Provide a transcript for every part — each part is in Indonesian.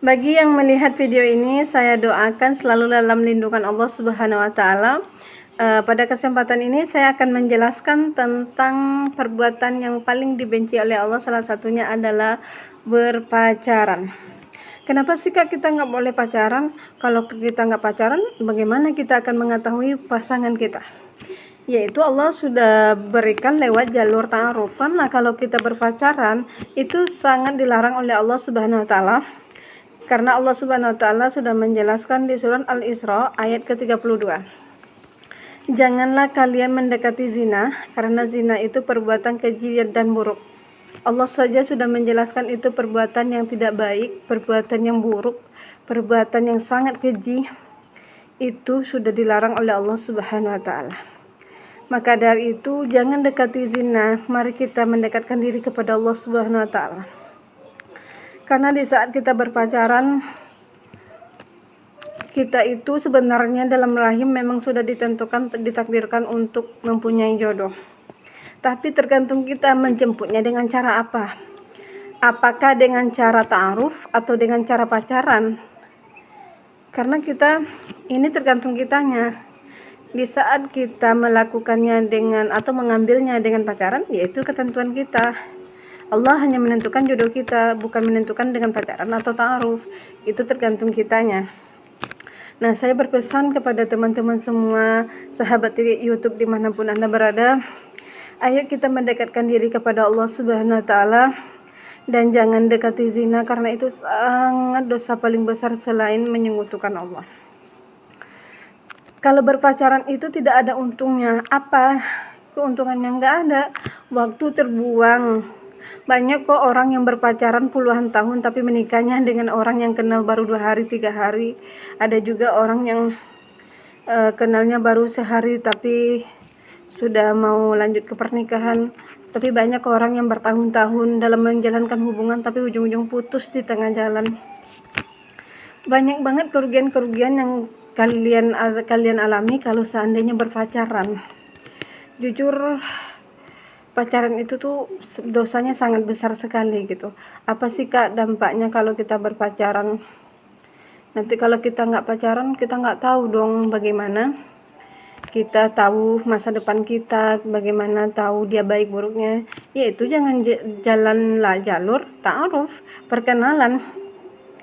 Bagi yang melihat video ini, saya doakan selalu dalam lindungan Allah Subhanahu wa taala. Pada kesempatan ini saya akan menjelaskan tentang perbuatan yang paling dibenci oleh Allah, salah satunya adalah berpacaran. Kenapa sih Kak kita nggak boleh pacaran? Kalau kita nggak pacaran, bagaimana kita akan mengetahui pasangan kita? Yaitu Allah sudah berikan lewat jalur ta'aruf. Karena kalau kita berpacaran, itu sangat dilarang oleh Allah Subhanahu wa taala. Karena Allah Subhanahu wa taala sudah menjelaskan di surat Al-Isra ayat ke-32. Janganlah kalian mendekati zina, karena zina itu perbuatan keji dan buruk. Allah saja sudah menjelaskan itu perbuatan yang tidak baik, perbuatan yang buruk, perbuatan yang sangat keji. Itu sudah dilarang oleh Allah Subhanahu wa taala. Maka dari itu jangan dekati zina, mari kita mendekatkan diri kepada Allah Subhanahu wa taala. Karena di saat kita berpacaran, kita itu sebenarnya dalam rahim memang sudah ditentukan, ditakdirkan untuk mempunyai jodoh. Tapi tergantung kita menjemputnya dengan cara apa. Apakah dengan cara ta'aruf atau dengan cara pacaran? Karena kita, ini tergantung kitanya. Di saat kita melakukannya dengan atau mengambilnya dengan pacaran, yaitu ketentuan kita. Allah hanya menentukan jodoh kita, bukan menentukan dengan pacaran atau ta'aruf. Itu tergantung kitanya. Nah, saya berpesan kepada teman-teman semua, sahabat YouTube dimanapun Anda berada, ayo kita mendekatkan diri kepada Allah Subhanahu wa taala dan jangan dekati zina, karena itu sangat dosa paling besar selain menyekutukan Allah. Kalau berpacaran itu tidak ada untungnya. Apa keuntungannya? Nggak ada. Waktu terbuang. Banyak kok orang yang berpacaran puluhan tahun tapi menikahnya dengan orang yang kenal baru 2 hari 3 hari. Ada juga orang yang kenalnya baru sehari tapi sudah mau lanjut ke pernikahan. Tapi banyak orang yang bertahun-tahun dalam menjalankan hubungan tapi ujung-ujung putus di tengah jalan. Banyak banget kerugian-kerugian yang kalian alami kalau seandainya berpacaran. Jujur, pacaran itu tuh dosanya sangat besar sekali gitu. Apa sih Kak dampaknya kalau kita berpacaran? Nanti kalau kita nggak pacaran, kita nggak tahu dong bagaimana kita tahu masa depan kita, bagaimana tahu dia baik buruknya. Yaitu jangan jalanlah jalur ta'aruf, perkenalan.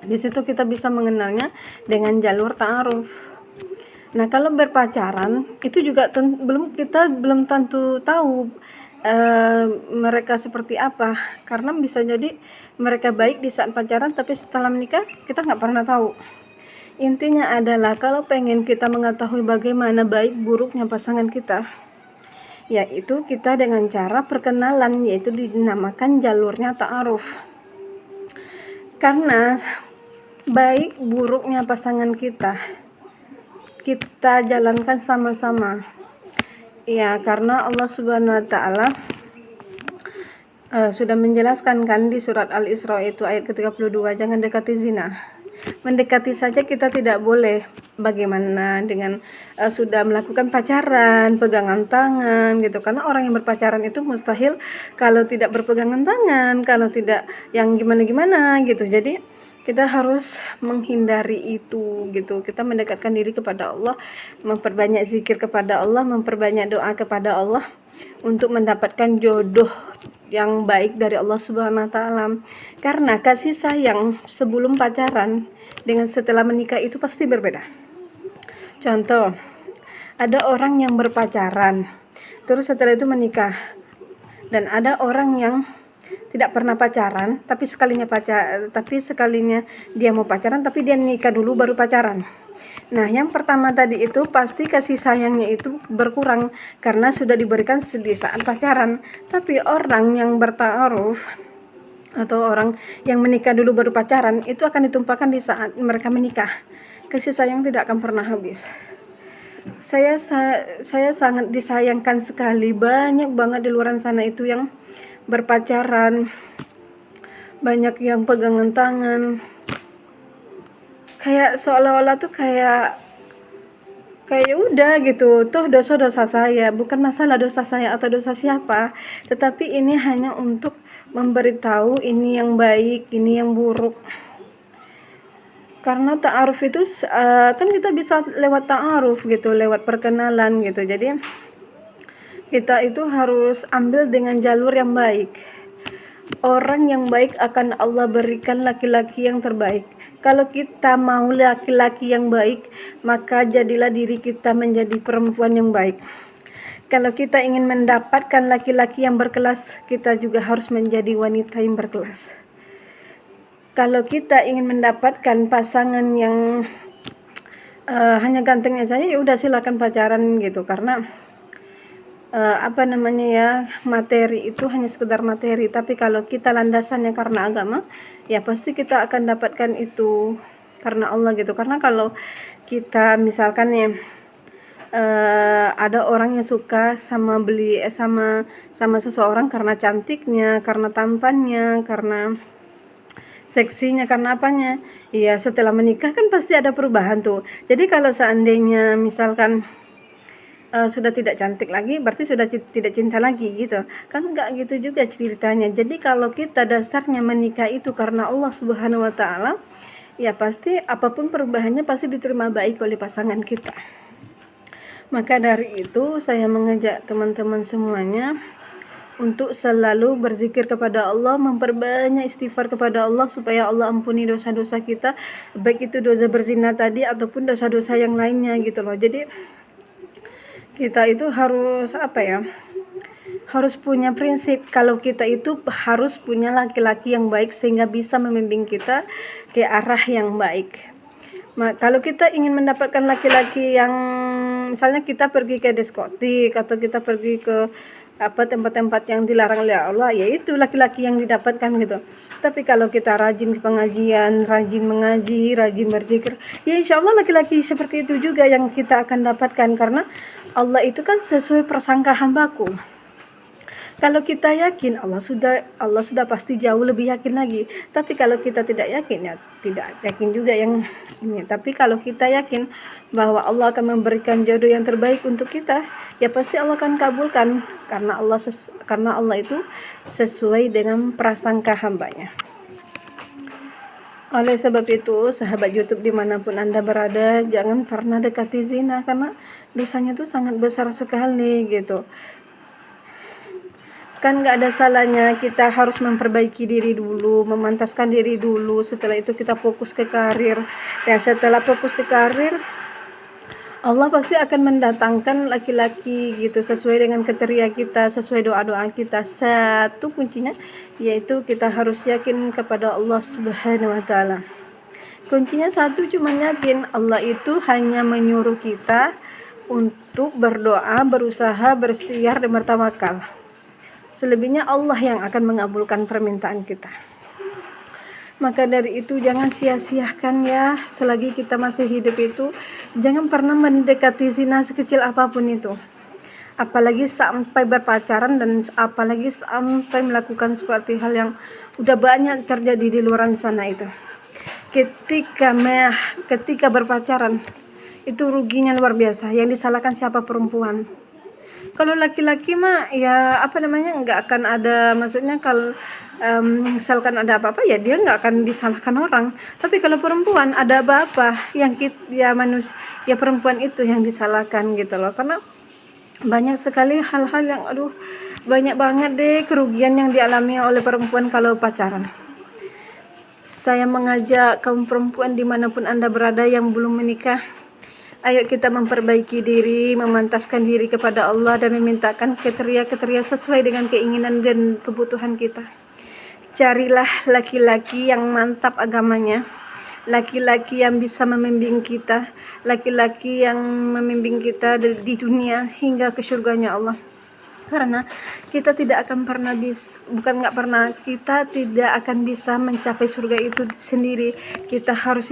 Di situ kita bisa mengenalnya dengan jalur ta'aruf. Nah, kalau berpacaran itu juga kita belum tentu tahu mereka seperti apa, karena bisa jadi mereka baik di saat pacaran tapi setelah menikah kita nggak pernah tahu. Intinya adalah kalau pengen kita mengetahui bagaimana baik buruknya pasangan kita, yaitu kita dengan cara perkenalan, yaitu dinamakan jalurnya ta'aruf. Karena baik buruknya pasangan kita jalankan sama-sama. Ya, karena Allah Subhanahu wa taala sudah menjelaskan kan di surat Al-Isra itu ayat ke-32, jangan dekati zina. Mendekati saja kita tidak boleh. Bagaimana dengan sudah melakukan pacaran, pegangan tangan gitu. Karena orang yang berpacaran itu mustahil kalau tidak berpegangan tangan, kalau tidak yang gimana-gimana gitu. Jadi kita harus menghindari itu gitu. Kita mendekatkan diri kepada Allah, memperbanyak zikir kepada Allah, memperbanyak doa kepada Allah untuk mendapatkan jodoh yang baik dari Allah Subhanahu wa taala. Karena kasih sayang sebelum pacaran dengan setelah menikah itu pasti berbeda. Contoh, ada orang yang berpacaran terus setelah itu menikah, dan ada orang yang tidak pernah pacaran tapi sekalinya dia mau pacaran tapi dia nikah dulu baru pacaran. Nah, yang pertama tadi itu pasti kasih sayangnya itu berkurang karena sudah diberikan di saat pacaran. Tapi orang yang berta'aruf atau orang yang menikah dulu baru pacaran itu akan ditumpahkan di saat mereka menikah. Kasih sayang tidak akan pernah habis. Saya sangat disayangkan sekali, banyak banget di luar sana itu yang berpacaran, banyak yang pegangan tangan, kayak seolah-olah tuh kayak udah gitu, toh dosa saya, bukan masalah dosa saya atau dosa siapa, tetapi ini hanya untuk memberitahu ini yang baik, ini yang buruk. Karena ta'aruf itu kan kita bisa lewat ta'aruf gitu, lewat perkenalan gitu. Jadi kita itu harus ambil dengan jalur yang baik. Orang yang baik akan Allah berikan laki-laki yang terbaik. Kalau kita mau laki-laki yang baik, maka jadilah diri kita menjadi perempuan yang baik. Kalau kita ingin mendapatkan laki-laki yang berkelas, kita juga harus menjadi wanita yang berkelas. Kalau kita ingin mendapatkan pasangan yang hanya gantengnya saja, ya udah silakan pacaran gitu, karena materi itu hanya sekedar materi. Tapi kalau kita landasannya karena agama, ya pasti kita akan dapatkan itu karena Allah gitu. Karena kalau kita misalkan ya ada orang yang suka sama seseorang karena cantiknya, karena tampannya, karena seksinya, karena apanya, ya setelah menikah kan pasti ada perubahan tuh. Jadi kalau seandainya misalkan sudah tidak cantik lagi, berarti sudah tidak cinta lagi gitu kan? Enggak gitu juga ceritanya. Jadi kalau kita dasarnya menikah itu karena Allah Subhanahu wa Ta'ala, ya pasti apapun perubahannya pasti diterima baik oleh pasangan kita. Maka dari itu saya mengajak teman-teman semuanya untuk selalu berzikir kepada Allah, memperbanyak istighfar kepada Allah supaya Allah ampuni dosa-dosa kita, baik itu dosa berzina tadi ataupun dosa-dosa yang lainnya gitu loh. Jadi kita itu harus harus punya prinsip kalau kita itu harus punya laki-laki yang baik sehingga bisa membimbing kita ke arah yang baik. Kalau kita ingin mendapatkan laki-laki yang, misalnya kita pergi ke diskotik atau kita pergi ke tempat-tempat yang dilarang oleh Allah, yaitu laki-laki yang didapatkan gitu. Tapi kalau kita rajin pengajian, rajin mengaji, rajin berzikir, ya insya Allah laki-laki seperti itu juga yang kita akan dapatkan, karena Allah itu kan sesuai prasangka hambaku. Kalau kita yakin, Allah sudah pasti jauh lebih yakin lagi. Tapi kalau kita tidak yakin, ya tidak yakin juga yang ini. Tapi kalau kita yakin bahwa Allah akan memberikan jodoh yang terbaik untuk kita, ya pasti Allah akan kabulkan, karena Allah itu sesuai dengan prasangka hambanya. Oleh sebab itu, sahabat YouTube dimanapun Anda berada, jangan pernah dekati zina, karena dosanya itu sangat besar sekali gitu. Kan nggak ada salahnya kita harus memperbaiki diri dulu, memantaskan diri dulu, setelah itu kita fokus ke karir. Dan setelah fokus ke karir, Allah pasti akan mendatangkan laki-laki gitu sesuai dengan kriteria kita, sesuai doa-doa kita. Satu kuncinya yaitu kita harus yakin kepada Allah Subhanahu wa Ta'ala. Kuncinya satu, cuma yakin. Allah itu hanya menyuruh kita untuk berdoa, berusaha, berikhtiar, dan bertawakal. Selebihnya Allah yang akan mengabulkan permintaan kita. Maka dari itu jangan sia-siakan ya, selagi kita masih hidup itu jangan pernah mendekati zina sekecil apapun itu. Apalagi sampai berpacaran, dan apalagi sampai melakukan seperti hal yang udah banyak terjadi di luar sana itu. Ketika berpacaran itu ruginya luar biasa. Yang disalahkan siapa? Perempuan. Kalau laki-laki mah ya nggak akan ada, maksudnya kalau misalkan ada apa-apa ya dia nggak akan disalahkan orang. Tapi kalau perempuan ada apa-apa yang perempuan itu yang disalahkan gitu loh. Karena banyak sekali hal-hal yang banyak banget deh kerugian yang dialami oleh perempuan kalau pacaran. Saya mengajak kaum perempuan dimanapun Anda berada yang belum menikah, ayo kita memperbaiki diri, memantaskan diri kepada Allah, dan memintakan kriteria sesuai dengan keinginan dan kebutuhan kita. Carilah laki-laki yang mantap agamanya, laki-laki yang bisa membimbing kita, laki-laki yang membimbing kita di dunia hingga ke surganya Allah. Karena kita tidak akan kita tidak akan bisa mencapai surga itu sendiri. Kita harus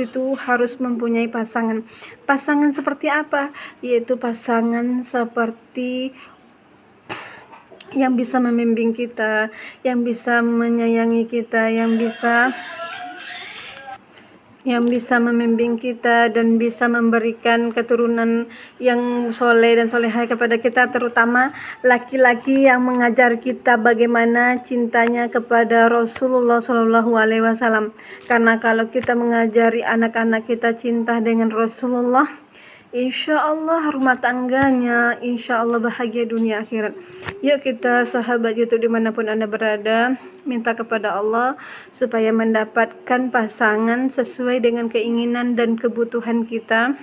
mempunyai pasangan. Pasangan seperti apa? Yaitu pasangan seperti yang bisa membimbing kita, yang bisa menyayangi kita, yang bisa yang bisa membimbing kita dan bisa memberikan keturunan yang soleh dan solehah kepada kita, terutama laki-laki yang mengajar kita bagaimana cintanya kepada Rasulullah Shallallahu Alaihi Wasallam. Karena kalau kita mengajari anak-anak kita cinta dengan Rasulullah, insya Allah rumah tangganya insya Allah bahagia dunia akhirat. Yuk kita sahabat YouTube dimanapun Anda berada, minta kepada Allah supaya mendapatkan pasangan sesuai dengan keinginan dan kebutuhan kita,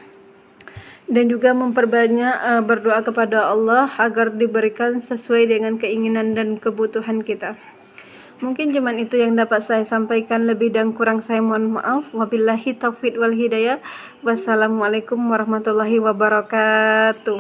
dan juga memperbanyak berdoa kepada Allah agar diberikan sesuai dengan keinginan dan kebutuhan kita. Mungkin cuman itu yang dapat saya sampaikan, lebih dan kurang saya mohon maaf. Wabillahi taufiq wal hidayah. Wassalamualaikum warahmatullahi wabarakatuh.